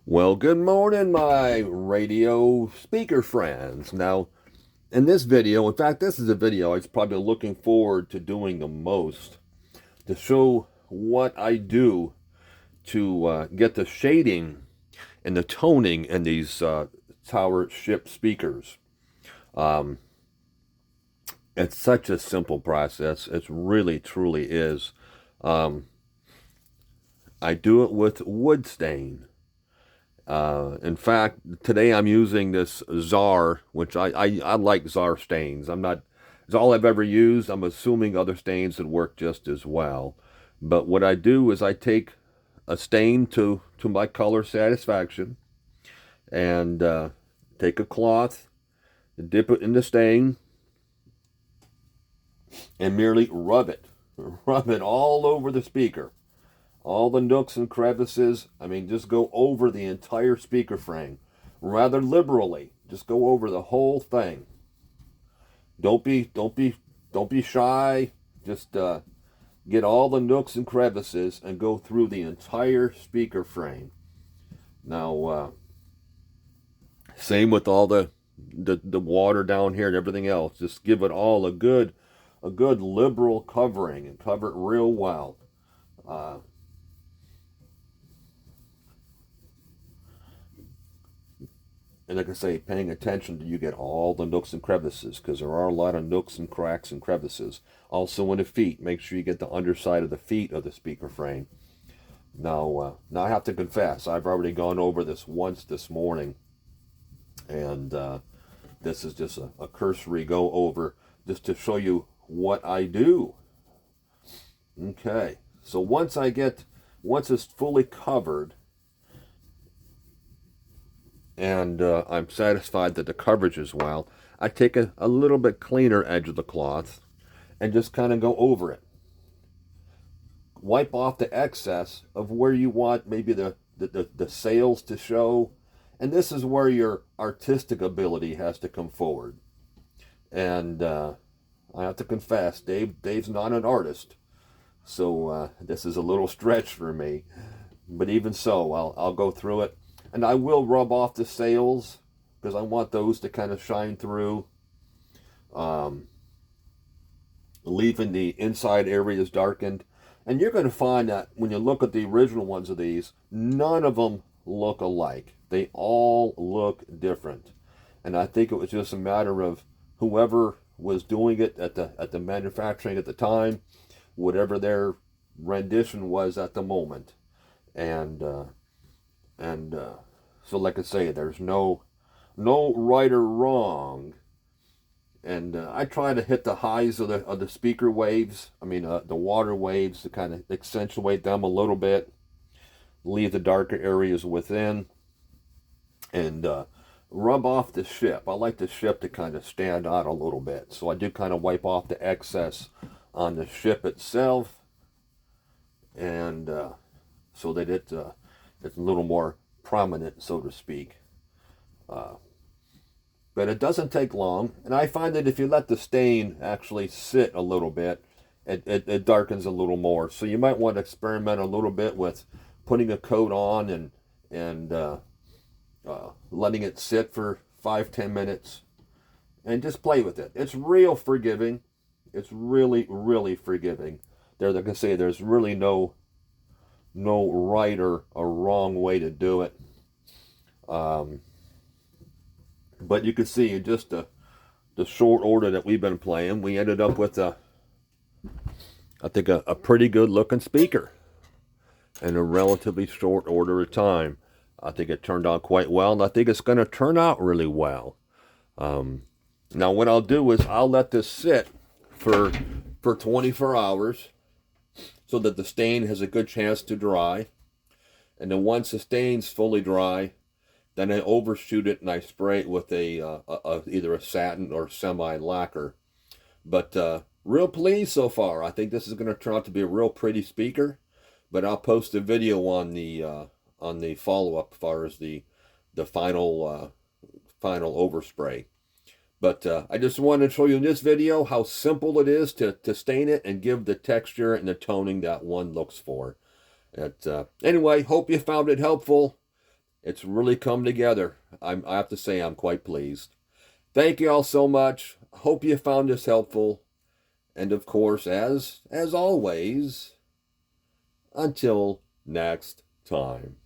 Well, good morning, my radio speaker friends. Now, in this video, in fact, this is a video I was probably looking forward to doing the most to show what I do to get the shading and the toning in these tower ship speakers. Um, it's such a simple process. It really, truly is. Um, I do it with wood stain. In fact, today I'm using this Czar, which I like Czar stains. It's all I've ever used. I'm assuming other stains would work just as well. But what I do is I take a stain to my color satisfaction and take a cloth, dip it in the stain, and merely rub it. Rub it all over the speaker. All the nooks and crevices. I mean, just go over the entire speaker frame rather liberally. Just go over the whole thing. Don't be shy. Just get all the nooks and crevices and go through the entire speaker frame. Now, same with all the water down here and everything else. Just give it all a good liberal covering and cover it real well. And like I say, paying attention to you get all the nooks and crevices, because there are a lot of nooks and cracks and crevices. Also in the feet, make sure you get the underside of the feet of the speaker frame. Now I have to confess, I've already gone over this once this morning, and this is just a cursory go over just to show you what I do. Okay, so once it's fully covered, and I'm satisfied that the coverage is well, I take a little bit cleaner edge of the cloth and just kind of go over it. Wipe off the excess of where you want maybe the sails to show. And this is where your artistic ability has to come forward. And I have to confess, Dave's not an artist. So this is a little stretch for me. But even so, I'll go through it. And I will rub off the sails because I want those to kind of shine through. Leaving the inside areas darkened. And you're going to find that when you look at the original ones of these, none of them look alike. They all look different. And I think it was just a matter of whoever was doing it at the manufacturing at the time, whatever their rendition was at the moment. And so like I say, there's no right or wrong. And I try to hit the highs of the speaker waves. I mean, the water waves, to kind of accentuate them a little bit. Leave the darker areas within. And rub off the ship. I like the ship to kind of stand out a little bit. So I do kind of wipe off the excess on the ship itself. And so that it's a little more prominent, so to speak. But it doesn't take long, and I find that if you let the stain actually sit a little bit, it darkens a little more. So you might want to experiment a little bit with putting a coat on and letting it sit for 5-10 minutes, and just play with it. It's real forgiving. It's really, really forgiving. Like I say, there's really no right or a wrong way to do it. But you can see in just the short order that we've been playing, we ended up with I think a pretty good looking speaker in a relatively short order of time. I think it turned out quite well, and I think it's going to turn out really well. Now what I'll do is I'll let this sit for 24 hours so that the stain has a good chance to dry. And then once the stain's fully dry, then I overshoot it and I spray it with either a satin or semi lacquer. But real pleased so far. I think this is going to turn out to be a real pretty speaker. But I'll post a video on the follow-up as far as the final overspray. But I just wanted to show you in this video how simple it is to stain it and give the texture and the toning that one looks for. Anyway, hope you found it helpful. It's really come together. I have to say I'm quite pleased. Thank you all so much. Hope you found this helpful. And of course, as always, until next time.